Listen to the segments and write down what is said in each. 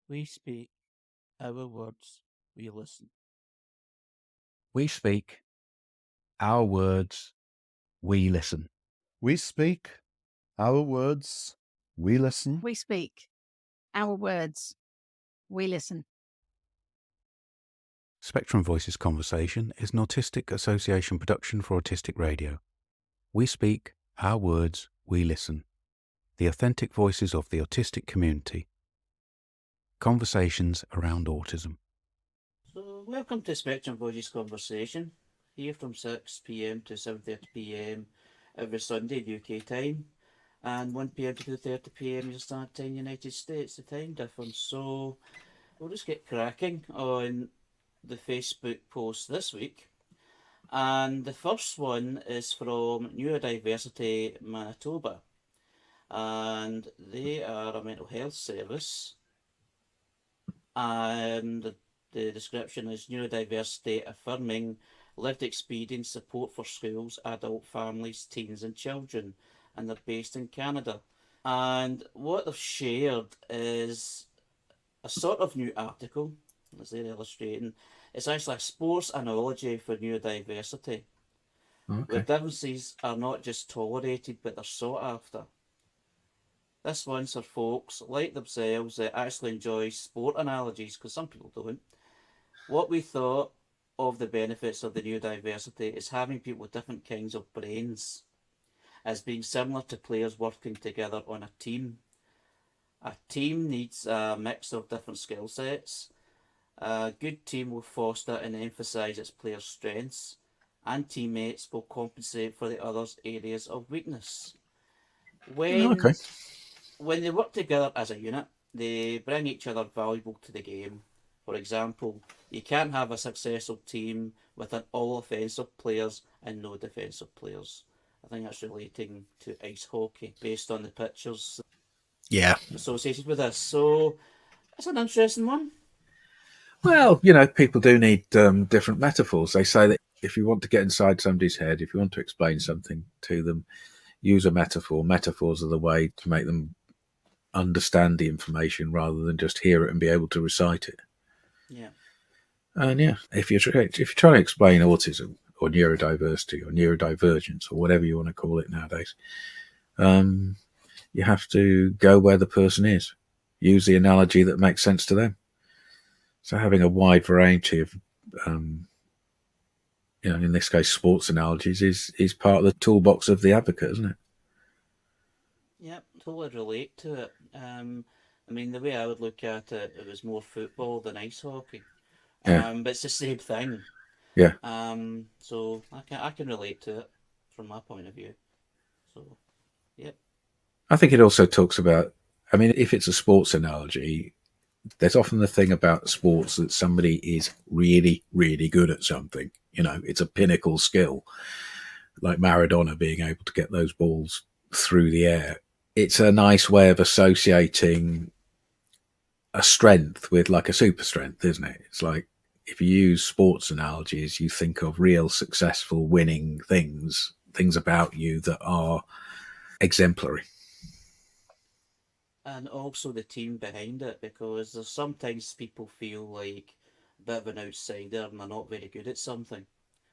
We speak our words, we listen. We speak our words, we listen. We speak our words, we listen. We speak our words, we listen. Spectrum Voices Conversation is an autistic association production for autistic radio. We speak our words, we listen. The authentic voices of the autistic community. Conversations around autism. So, welcome to Spectrum Voices Conversation, here from 6 pm to 7:30 pm every Sunday UK time, and 1 pm to 2:30 pm Eastern Standard Time, United States, the time difference. So, we'll just get cracking on the Facebook post this week. And the first one is from Neurodiversity Manitoba, and they are a mental health service. And the description is neurodiversity affirming lived experience support for schools, adult families, teens, and children. And they're based in Canada. And what they've shared is a sort of new article, as they're illustrating. It's actually a sports analogy for neurodiversity, where differences are not just tolerated, but they're sought after. This one's for folks like themselves that actually enjoy sport analogies, because some people don't. What we thought of the benefits of the neurodiversity is having people with different kinds of brains as being similar to players working together on a team. A team needs a mix of different skill sets. A good team will foster and emphasise its players' strengths, and teammates will compensate for the other's areas of weakness. When they work together as a unit, they bring each other valuable to the game. For example, you can't have a successful team with an all-offensive players and no defensive players. I think that's relating to ice hockey based on the pictures associated with this. So it's an interesting one. Well, people do need different metaphors. They say that if you want to get inside somebody's head, if you want to explain something to them, use a metaphor. Metaphors are the way to make them understand the information rather than just hear it and be able to recite it. Yeah. And if you're trying to explain autism or neurodiversity or neurodivergence or whatever you want to call it nowadays, you have to go where the person is. Use the analogy that makes sense to them. So having a wide variety of, in this case, sports analogies is part of the toolbox of the advocate, isn't it? Yeah, totally relate to it. The way I would look at it, it was more football than ice hockey. But it's the same thing. Yeah. So I can relate to it from my point of view. So, yep. I think it also talks about, if it's a sports analogy, there's often the thing about sports that somebody is really, really good at something. It's a pinnacle skill, like Maradona being able to get those balls through the air. It's a nice way of associating a strength with like a super strength, isn't it? It's like if you use sports analogies, you think of real successful winning things about you that are exemplary. And also the team behind it, because there's sometimes people feel like a bit of an outsider and they're not very good at something.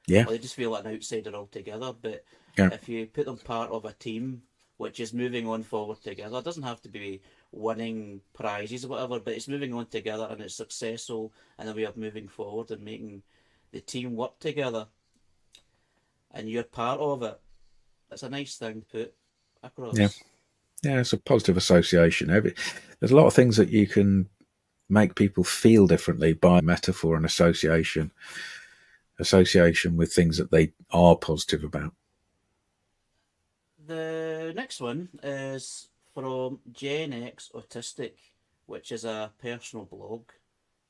Yeah. Or they just feel like an outsider altogether. But if you put them part of a team which is moving on forward together, it doesn't have to be winning prizes or whatever, but it's moving on together and it's successful in a way of moving forward and making the team work together, and you're part of it. It's a nice thing to put across. Yeah, it's a positive association. There's a lot of things that you can make people feel differently by metaphor and association with things that they are positive about. The next one is from Gen X Autistic, which is a personal blog.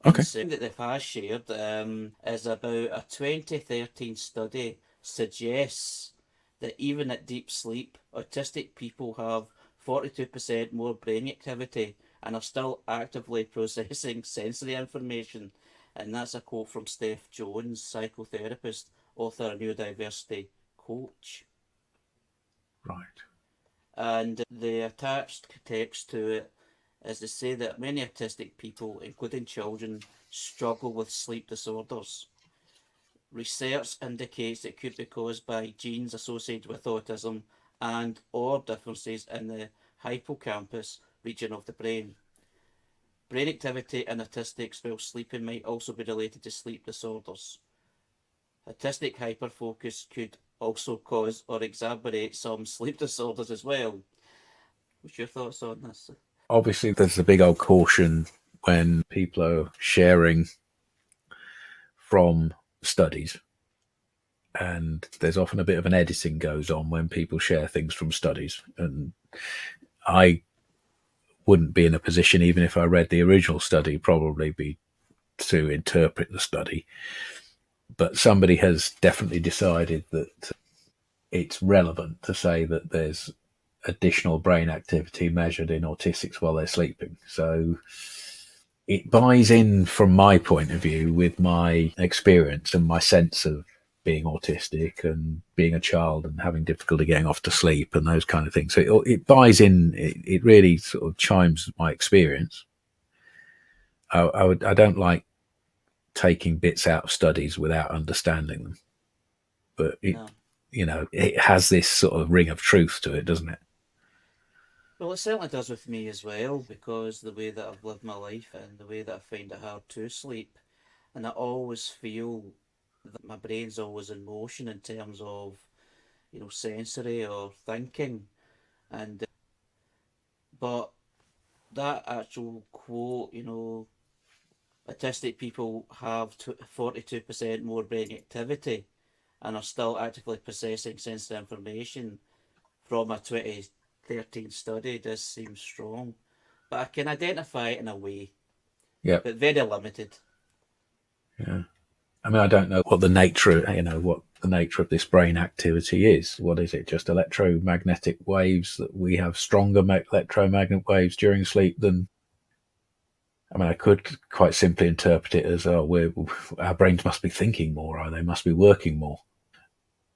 Okay. The thing that they've shared is about a 2013 study suggests that even at deep sleep, autistic people have 42% more brain activity and are still actively processing sensory information. And that's a quote from Steph Jones, psychotherapist, author, and neurodiversity coach. Right. And the attached text to it is to say that many autistic people, including children, struggle with sleep disorders. Research indicates it could be caused by genes associated with autism and or differences in the hippocampus region of the brain. Brain activity in autistics while sleeping might also be related to sleep disorders. Autistic hyperfocus could also cause or exacerbate some sleep disorders as well. What's your thoughts on this? Obviously, there's the big old caution when people are sharing from studies, and there's often a bit of an editing goes on when people share things from studies. And I wouldn't be in a position, even if I read the original study, probably be to interpret the study. But somebody has definitely decided that it's relevant to say that there's additional brain activity measured in autistics while they're sleeping. So it buys in, from my point of view, with my experience and my sense of being autistic and being a child and having difficulty getting off to sleep and those kind of things. So it buys in. It really sort of chimes with my experience. I don't like taking bits out of studies without understanding them, but No. it has this sort of ring of truth to it, doesn't it? Well, it certainly does with me as well, because the way that I've lived my life and the way that I find it hard to sleep, and I always feel that my brain's always in motion in terms of, sensory or thinking, and but that actual quote, autistic people have 42% more brain activity and are still actively processing sensory information from a 2013 study does seem strong. But I can identify it in a way, Yeah. but very limited. Yeah. I mean, I don't know what the nature, what the nature of this brain activity is. What is it? Just electromagnetic waves that we have stronger electromagnetic waves during sleep than. I mean, I could quite simply interpret it as, our brains must be thinking more, or they must be working more.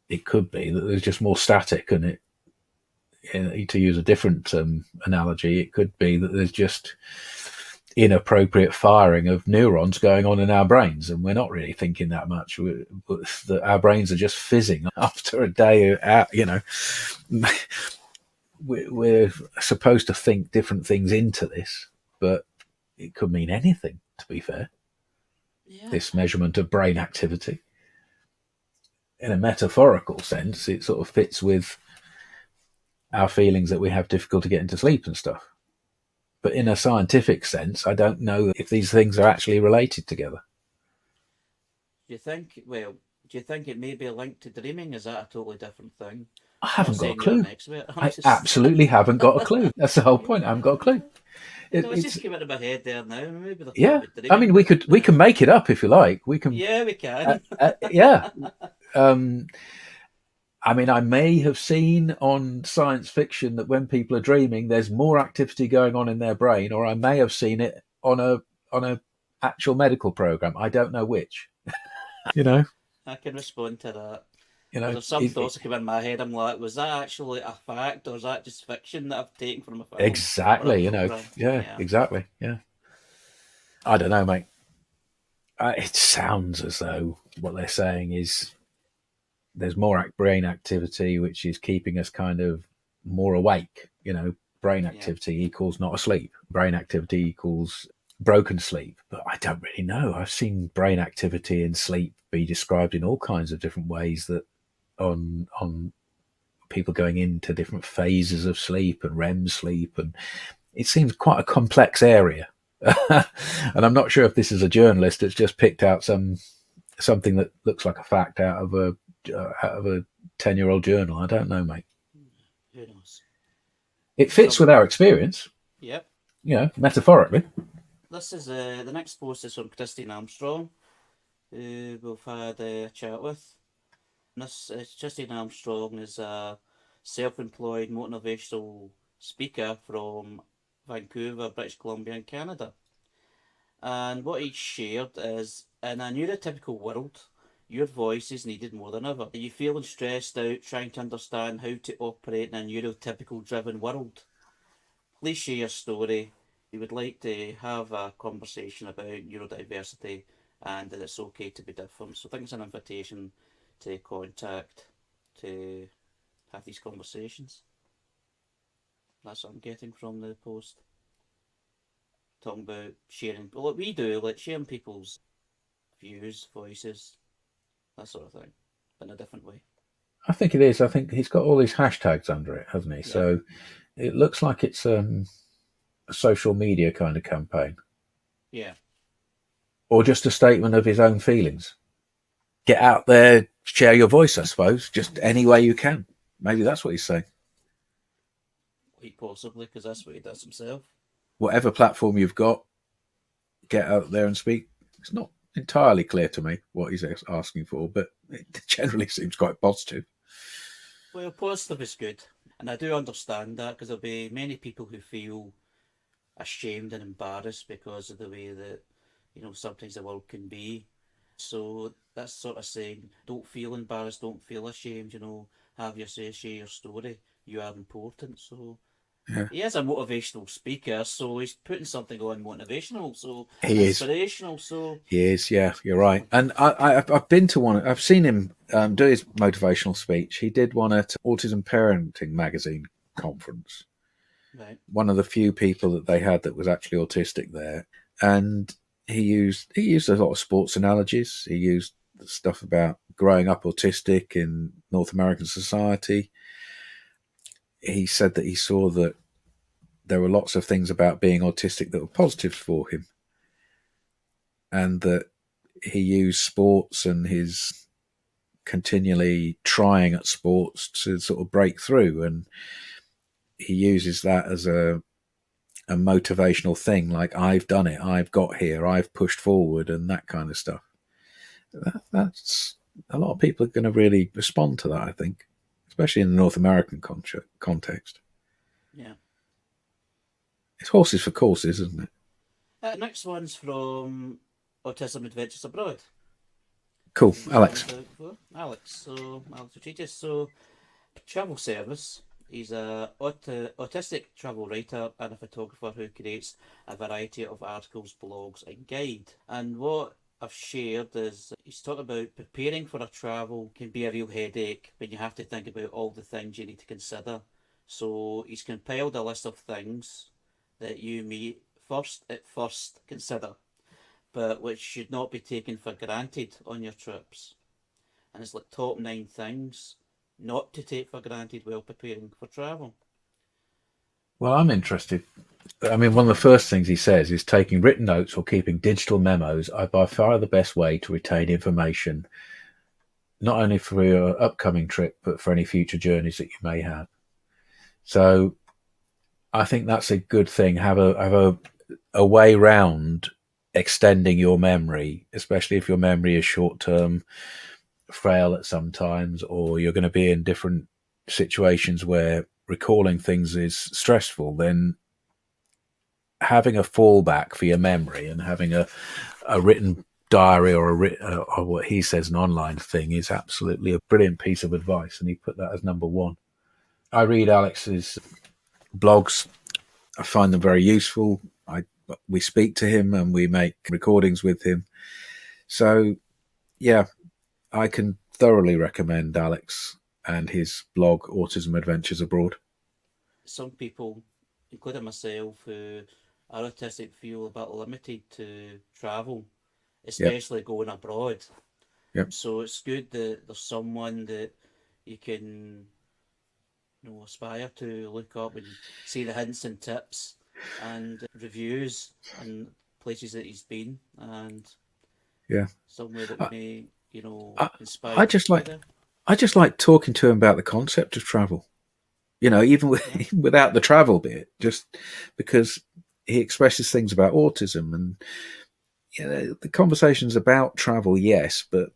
It could be that there's just more static, and to use a different analogy, it could be that there's just inappropriate firing of neurons going on in our brains, and we're not really thinking that much. That our brains are just fizzing after a day out. We're supposed to think different things into this, but it could mean anything, to be fair. Yeah. This measurement of brain activity, in a metaphorical sense, it sort of fits with our feelings that we have difficulty getting to sleep and stuff. But in a scientific sense, I don't know if these things are actually related together. Do you think, well, do you think it may be linked to dreaming? Is that a totally different thing? I I'm not haven't got a saying you're an clue. expert. I absolutely haven't got a clue. That's the whole point. I haven't got a clue. It's It's just came into my head there now. Maybe they're talking yeah. about I dreaming. mean, we can make it up if you like. We can. Yeah, we can. Yeah. I mean, I may have seen on science fiction that when people are dreaming, there's more activity going on in their brain, or I may have seen it on a actual medical program. I don't know which. I can respond to that. You Because know, there's some thoughts that come in my head. I'm like, was that actually a fact, or is that just fiction that I've taken from a film or a exactly. program? Yeah, exactly. Yeah. I don't know, mate. It sounds as though what they're saying is there's more brain activity, which is keeping us kind of more awake. Brain activity equals not asleep. Brain activity equals broken sleep. But I don't really know. I've seen brain activity in sleep be described in all kinds of different ways, that on people going into different phases of sleep and REM sleep, and it seems quite a complex area. And I'm not sure if this is a journalist that's just picked out something that looks like a fact out of a 10-year-old journal. I don't know, mate. Who knows? It fits with our experience, Yep. Metaphorically. This is the next post is from Christine Armstrong, who we've had a chat with. This Christine Armstrong is a self-employed motivational speaker from Vancouver, British Columbia, in Canada. And what he shared is, in a neurotypical world, your voice is needed more than ever. Are you feeling stressed out trying to understand how to operate in a neurotypical driven world? Please share your story. We would like to have a conversation about neurodiversity and that it's okay to be different. So I think it's an invitation to contact to have these conversations. That's what I'm getting from the post. Talking about sharing, what we do, like sharing people's views, voices, that sort of thing, but in a different way. I think it is. I think he's got all these hashtags under it, hasn't he? Yeah. So it looks like it's a social media kind of campaign. Yeah. Or just a statement of his own feelings. Get out there, share your voice, I suppose, just any way you can. Maybe that's what he's saying. Quite possibly, because that's what he does himself. Whatever platform you've got, get out there and speak. It's not entirely clear to me what he's asking for, but it generally seems quite positive. Well, positive is good. And I do understand that, because there'll be many people who feel ashamed and embarrassed because of the way that, sometimes the world can be. So that's sort of saying, don't feel embarrassed, don't feel ashamed, have your say, share your story. You are important. So Yeah. he is a motivational speaker, so he's putting something on motivational, so He is. inspirational. So he is, yeah, you're right. And I've been to one. I've seen him do his motivational speech. He did one at Autism Parenting magazine conference. right. One of the few people that they had that was actually autistic there, and he used a lot of sports analogies. He used stuff about growing up autistic in North American society. He said that he saw that there were lots of things about being autistic that were positives for him, and that he used sports and his continually trying at sports to sort of break through, and he uses that as a motivational thing, like I've done it, I've got here, I've pushed forward, and that kind of stuff. That's a lot of people are going to really respond to that, I think, especially in the North American context. Yeah. It's horses for courses, isn't it? Next one's from Autism Adventures Abroad. Cool, Alex. So Alex Rodriguez. So travel service. He's a autistic travel writer and a photographer who creates a variety of articles, blogs, and guide. And what I've shared is he's talking about preparing for a travel can be a real headache when you have to think about all the things you need to consider. So he's compiled a list of things that you may at first consider, but which should not be taken for granted on your trips. And it's like top 9 things not to take for granted while preparing for travel. Well, I'm interested. I mean, one of the first things he says is taking written notes or keeping digital memos are by far the best way to retain information, not only for your upcoming trip, but for any future journeys that you may have. So I think that's a good thing. Have a way round extending your memory, especially if your memory is short-term, frail at some times, or you're going to be in different situations where recalling things is stressful. Then having a fallback for your memory and having a written diary or or what he says an online thing is absolutely a brilliant piece of advice, and he put that as number 1. I read Alex's blogs. I find them very useful. We speak to him and we make recordings with him. So, yeah, I can thoroughly recommend Alex and his blog, Autism Adventures Abroad. Some people, including myself, who are autistic, feel a bit limited to travel, especially going abroad. Yep. So it's good that there's someone that you can aspire to look up and see the hints and tips and reviews and places that he's been, and somewhere that may inspire. I just like talking to him about the concept of travel, even without the travel bit, just because he expresses things about autism, and the conversation's about travel, yes, but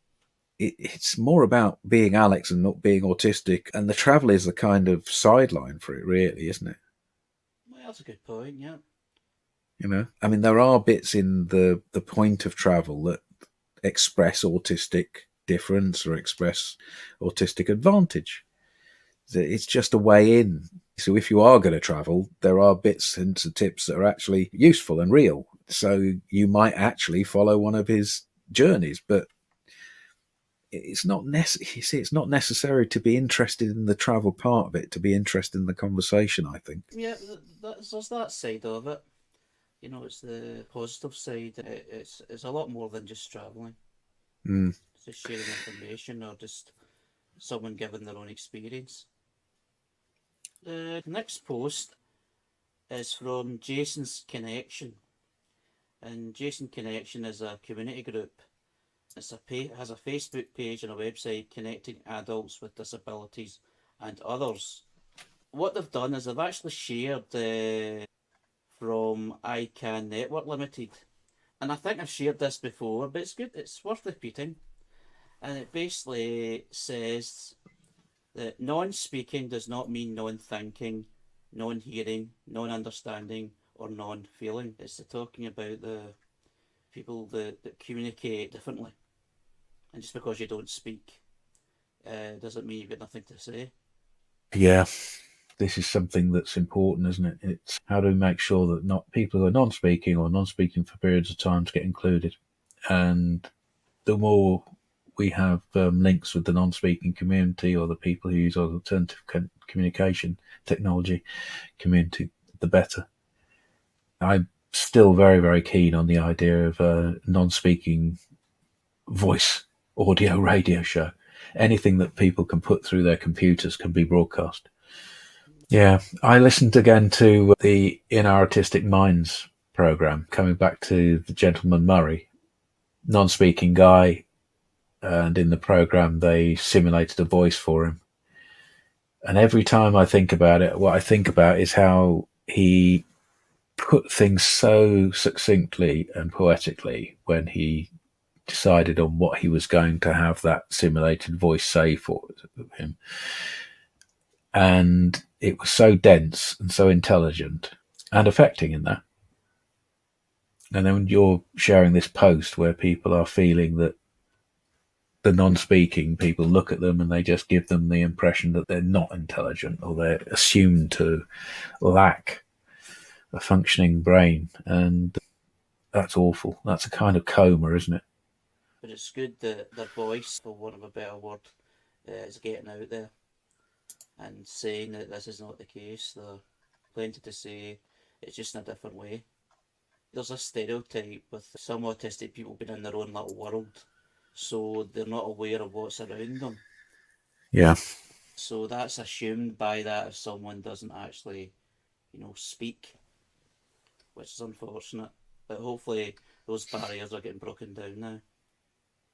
it's more about being Alex and not being autistic, and the travel is the kind of sideline for it, really, isn't it? Well, that's a good point, yeah. I mean, there are bits in the point of travel that express autistic difference or express autistic advantage. It's just a way in. So if you are going to travel, there are bits and tips that are actually useful and real. So you might actually follow one of his journeys, but it's not it's not necessary to be interested in the travel part of it to be interested in the conversation, I think. Yeah, there's that side of it. You know, it's the positive side. It's a lot more than just travelling. Mm. It's just sharing information or just someone giving their own experience. The next post is from Jason's Connection. And Jason Connection is a community group. Has a Facebook page and a website connecting adults with disabilities and others. What they've done is they've actually shared from ICANN Network Limited. And I think I've shared this before, but it's good, it's worth repeating. And it basically says that non-speaking does not mean non-thinking, non-hearing, non-understanding, or non-feeling. It's talking about the people that communicate differently. And just because you don't speak doesn't mean you've got nothing to say. Yeah, this is something that's important, isn't it? It's how do we make sure that not people who are non-speaking or non-speaking for periods of time to get included, and the more we have links with the non-speaking community or the people who use alternative communication technology community, the better. I'm still very, very keen on the idea of a non-speaking voice audio radio show. Anything that people can put through their computers can be broadcast. Yeah, I listened again to the In Our Artistic Minds program, coming back to the gentleman Murray, non-speaking guy, and in the program they simulated a voice for him. And every time I think about it, what I think about is how he put things so succinctly and poetically when he decided on what he was going to have that simulated voice say for him. And it was so dense and so intelligent and affecting in that. And then when you're sharing this post where people are feeling that the non-speaking people look at them and they just give them the impression that they're not intelligent or they're assumed to lack a functioning brain, and that's awful. That's a kind of coma, isn't it? But it's good that their voice, for want of a better word, is getting out there and saying that this is not the case. There's plenty to say, it's just in a different way. There's a stereotype with some autistic people being in their own little world, so they're not aware of what's around them. Yeah. So that's assumed by that if someone doesn't actually, speak, which is unfortunate. But hopefully those barriers are getting broken down now.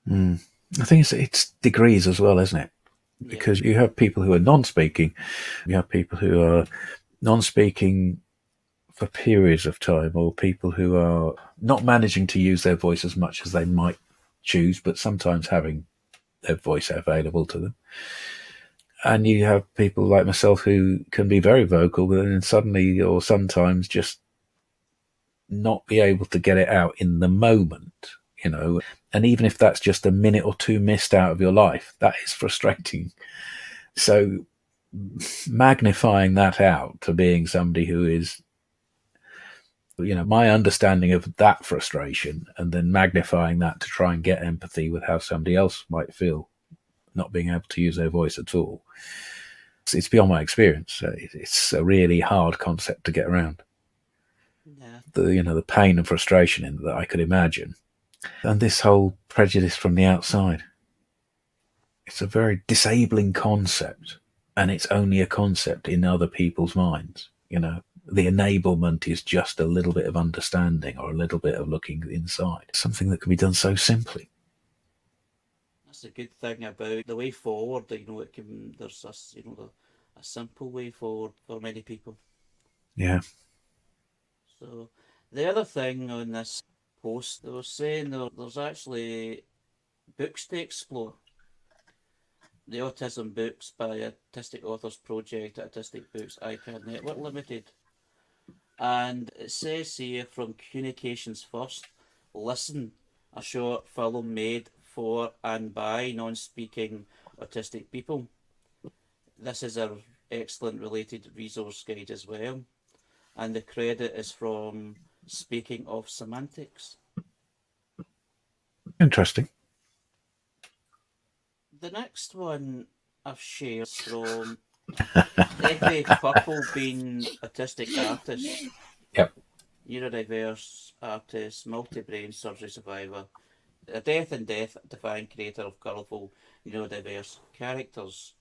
I think it's degrees as well, isn't it? Because you have people who are non-speaking, you have people who are non-speaking for periods of time, or people who are not managing to use their voice as much as they might choose, but sometimes having their voice available to them. And you have people like myself who can be very vocal, but then suddenly or sometimes just not be able to get it out in the moment, And even if that's just a minute or two missed out of your life, that is frustrating. So magnifying that out to being somebody who is, my understanding of that frustration, and then magnifying that to try and get empathy with how somebody else might feel not being able to use their voice at all. It's beyond my experience. It's a really hard concept to get around. Yeah. The pain and frustration in that I could imagine. And this whole prejudice from the outside. It's a very disabling concept, and it's only a concept in other people's minds. The enablement is just a little bit of understanding or a little bit of looking inside. Something that can be done so simply. That's a good thing about the way forward. There's a simple way forward for many people. Yeah. So the other thing on this post, they were saying there's actually books to explore. The Autism Books by Autistic Authors Project at Autistic Books ICANN Network Limited. And it says here from Communications First, Listen, a short film made for and by non-speaking autistic people. This is a excellent related resource guide as well. And the credit is from Speaking of Semantics. Interesting. The next one I've shared is from Every Purple Bean Autistic Artist. Yep. Neurodiverse artist, multi-brain surgery survivor, a death and death-defying creator of colourful neurodiverse characters.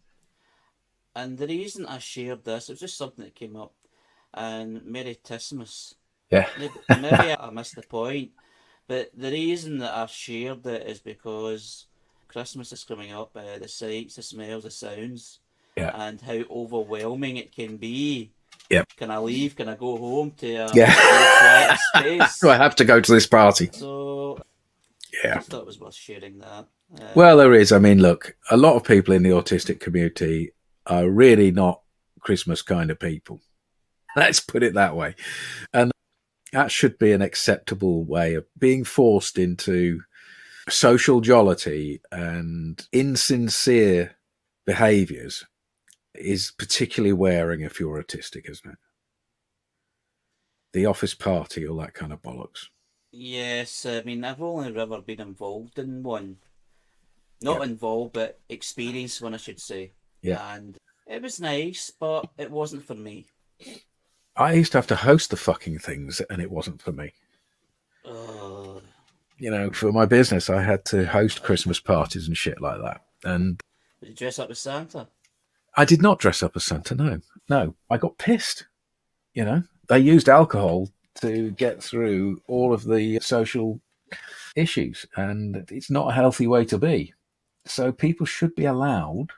And the reason I shared this, it was just something that came up. And Merry Christmas. Yeah. Maybe I missed the point, but the reason that I shared it is because Christmas is coming up. The sights, the smells, the sounds, Yeah. and how overwhelming it can be. Yep. Can I leave? Can I go home to a Yeah. quiet space? Do I have to go to this party? So Yeah. I just thought it was worth sharing that. Well, there is. I mean, look, a lot of people in the autistic community are really not Christmas kind of people. Let's put it that way. And that should be an acceptable way of being forced into social jollity and insincere behaviours is particularly wearing if you're autistic, isn't it? The office party, all that kind of bollocks. Yes, I mean, I've only ever been involved in one. Not involved, but experienced one, I should say. Yeah. And it was nice, but it wasn't for me. I used to have to host the fucking things, and it wasn't for me. You know, for my business, I had to host Christmas parties and shit like that. And Did you dress up as Santa? I did not dress up as Santa, no. I got pissed, you know. They used alcohol to get through all of the social issues, and it's not a healthy way to be. So people should be allowed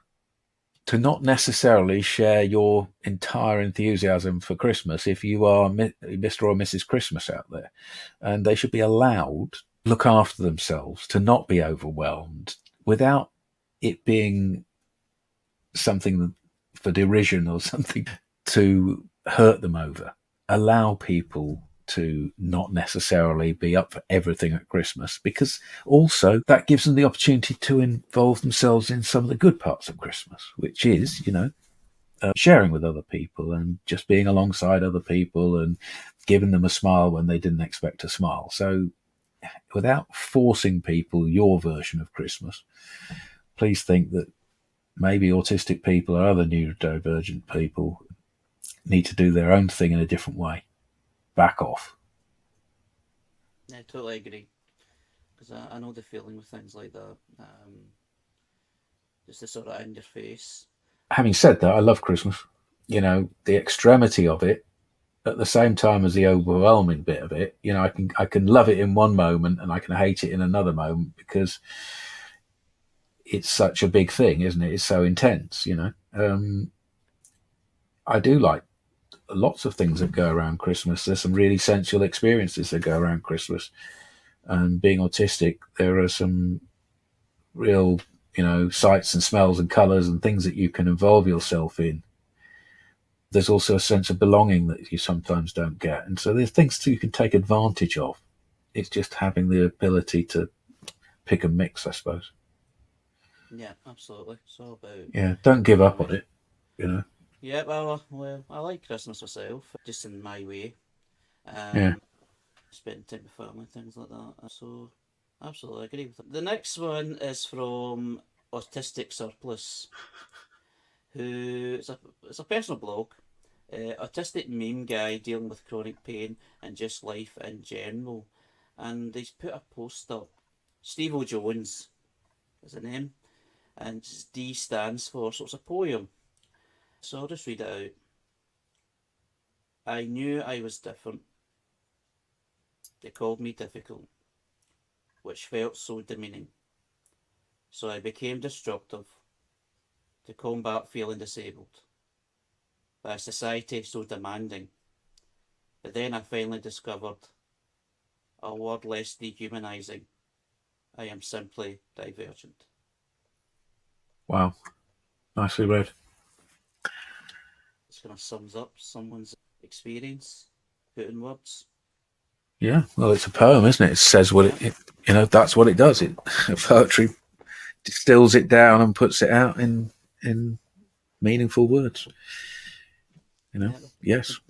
to not necessarily share your entire enthusiasm for Christmas if you are Mr. or Mrs. Christmas out there. And they should be allowed to look after themselves, to not be overwhelmed without it being something for derision or something to hurt them over. Allow people to not necessarily be up for everything at Christmas, because also that gives them the opportunity to involve themselves in some of the good parts of Christmas, which is, you know, sharing with other people and just being alongside other people and giving them a smile when they didn't expect a smile. So without forcing people your version of Christmas, please think that maybe autistic people or other neurodivergent people need to do their own thing in a different way. Back off. I totally agree. Because I know the feeling with things like that. Just the sort of in your face. Having said that, I love Christmas. You know, the extremity of it at the same time as the overwhelming bit of it. You know, I can love it in one moment and I can hate it in another moment because it's such a big thing, isn't it? It's so intense, you know. I do like lots of things that go around Christmas. There's some really sensual experiences that go around Christmas. And being autistic, there are some real, you know, sights and smells and colours and things that you can involve yourself in. There's also a sense of belonging that you sometimes don't get. And so there's things that you can take advantage of. It's just having the ability to pick and mix, I suppose. Yeah, absolutely. It's all about... Yeah, don't give up on it, you know. Yeah, well, I like Christmas myself, just in my way. Yeah. Spending time with family, things like that. So, absolutely agree with it. The next one is from Autistic Surplus, who it's a personal blog, autistic meme guy dealing with chronic pain and just life in general. And he's put a post up. Steve O. Jones is the name, and D stands for, so it's a poem. So I'll just read it out. I knew I was different. They called me difficult, which felt so demeaning. So I became destructive to combat feeling disabled by a society so demanding. But then I finally discovered a word less dehumanizing. I am simply divergent. Wow. Nicely read. This kind of sums up someone's experience, put in words. Yeah, well, it's a poem, isn't it? It says what it you know, that's what it does. Poetry distills it down and puts it out in meaningful words. Yeah, Yes,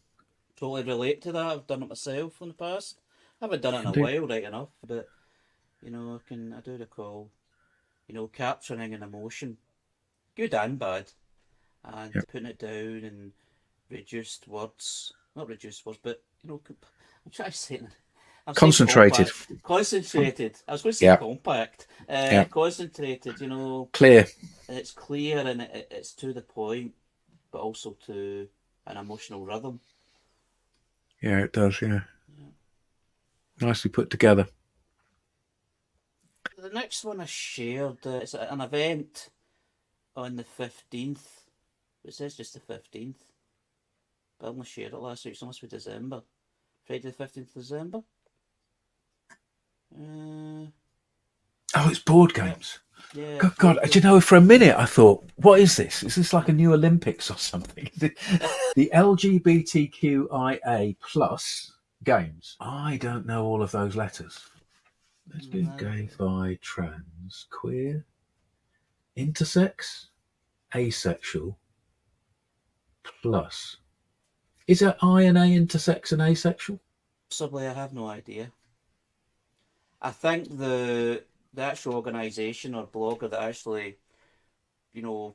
totally relate to that. I've done it myself in the past. I haven't done it in a indeed. while, right enough, but I do recall, capturing an emotion, good and bad, and Yeah. putting it down in reduced words, not reduced words, but I'm trying to say it. I'm saying Concentrated. compact, concentrated. I was going to say Yeah, compact, yeah. concentrated. Clear. And it's clear and it's to the point, but also to an emotional rhythm. Yeah, it does. Yeah, nicely put together. The next one I shared, it's an event on the 15th. It says just the 15th, but I only shared it last week, so it must be December. Friday the 15th of December. Uh, Oh, it's board yeah, games. yeah, Good God, board do you game. know, for a minute I thought, what is this? Is this like a new Olympics or something? The LGBTQIA plus games. I don't know all of those letters. Lesbian, gay, bi, trans, queer, intersex, asexual, plus. Is it I and A intersex and asexual? Possibly, I have no idea. I think the actual organisation or blogger that actually, you know,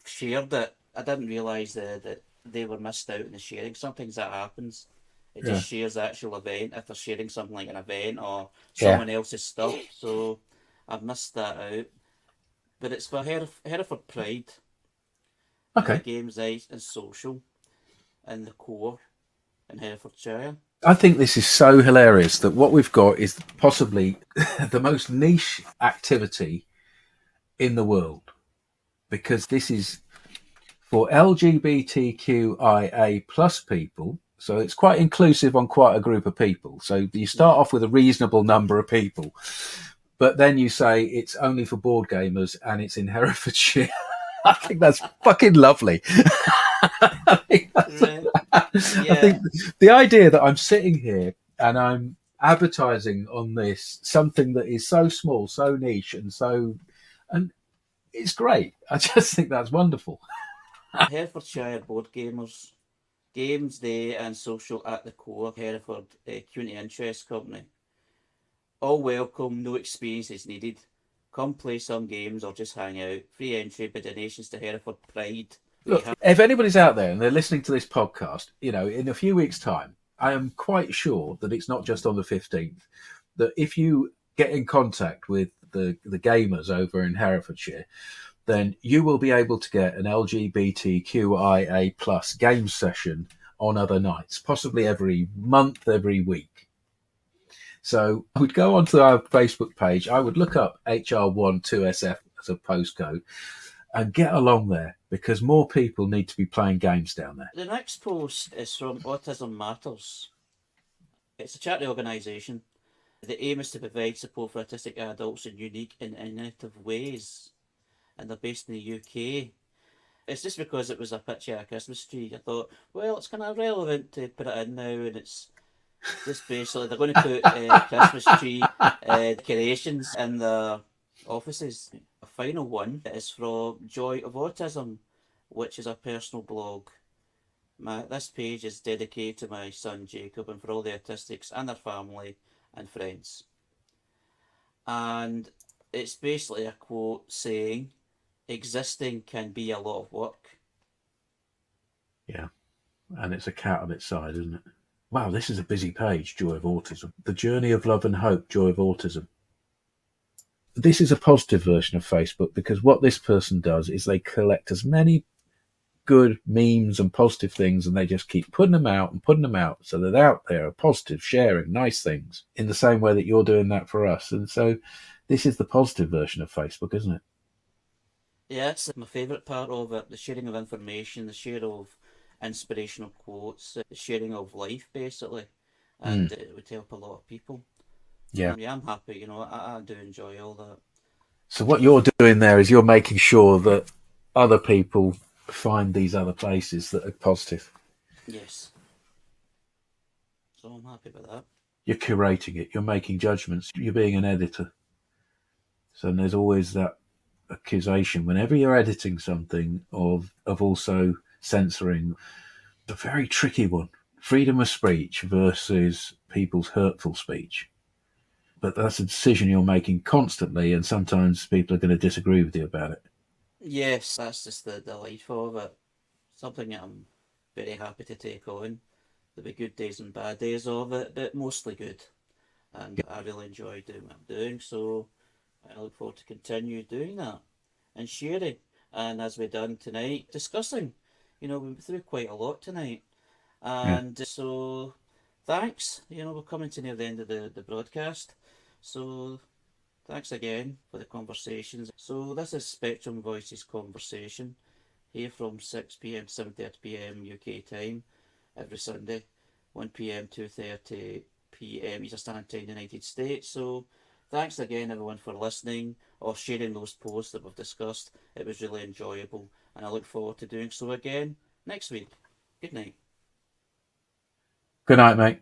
shared it, I didn't realise that they were missed out in the sharing. Sometimes that happens. It just Yeah. shares the actual event if they're sharing something like an event or Yeah. someone else's stuff. So I've missed that out. But it's for Hereford Pride and the Okay. games night and social and the core in Herefordshire. I think this is so hilarious that what we've got is possibly the most niche activity in the world, because this is for LGBTQIA plus people. So it's quite inclusive on quite a group of people. So you start off with a reasonable number of people, but then you say it's only for board gamers and it's in Herefordshire. I think that's fucking lovely. I think the idea that I'm sitting here and I'm advertising on this something that is so small, so niche, and it's great. I just think that's wonderful. Herefordshire board gamers, games day and social at the core. Hereford Community Interest Company. All welcome, no experience is needed. Come play some games or just hang out. Free entry by donations to Hereford Pride. Look, if anybody's out there and they're listening to this podcast, in a few weeks' time, I am quite sure that it's not just on the 15th, that if you get in contact with the gamers over in Herefordshire, then you will be able to get an LGBTQIA plus game session on other nights, possibly every month, every week. So I would go onto our Facebook page, I would look up HR12SF as a postcode and get along there, because more people need to be playing games down there. The next post is from Autism Matters. It's a charity organisation. The aim is to provide support for autistic adults in unique and innovative ways, and they're based in the UK. It's just because it was a picture of a Christmas tree. I thought, well, it's kind of relevant to put it in now, and it's just basically they're going to put Christmas tree decorations in the offices. A final one is from Joy of Autism, which is a personal blog. This page is dedicated to my son Jacob and for all the autistics and their family and friends. And it's basically a quote saying, existing can be a lot of work. Yeah, and it's a cat on its side, isn't it? Wow, this is a busy page, Joy of Autism. The Journey of Love and Hope, Joy of Autism. This is a positive version of Facebook, because what this person does is they collect as many good memes and positive things, and they just keep putting them out and putting them out, so they're out there, positive, sharing nice things in the same way that you're doing that for us. And so this is the positive version of Facebook, isn't it? Yeah, it's my favourite part of it, the sharing of information, the share of inspirational quotes, the sharing of life, basically. And it would help a lot of people. Yeah. Yeah, I'm happy, I do enjoy all that. So what you're doing there is you're making sure that other people find these other places that are positive. Yes. So I'm happy with that. You're curating it, you're making judgments, you're being an editor. So there's always that accusation whenever you're editing something of also censoring. A very tricky one. Freedom of speech versus people's hurtful speech. But that's a decision you're making constantly, and sometimes people are going to disagree with you about it. Yes, that's just the life of it. Something that I'm very happy to take on. There'll be good days and bad days of it, but mostly good. And I really enjoy doing what I'm doing, so I look forward to continue doing that and sharing. And as we've done tonight, discussing. We went through quite a lot tonight. Yeah. And so, thanks. We're coming to near the end of the broadcast. So, thanks again for the conversations. So, this is Spectrum Voices Conversation, here from 6 p.m. 7:30 p.m. UK time, every Sunday, 1 p.m. 2:30 p.m. Eastern Standard Time in the United States. So, thanks again, everyone, for listening or sharing those posts that we've discussed. It was really enjoyable, and I look forward to doing so again next week. Good night. Good night, mate.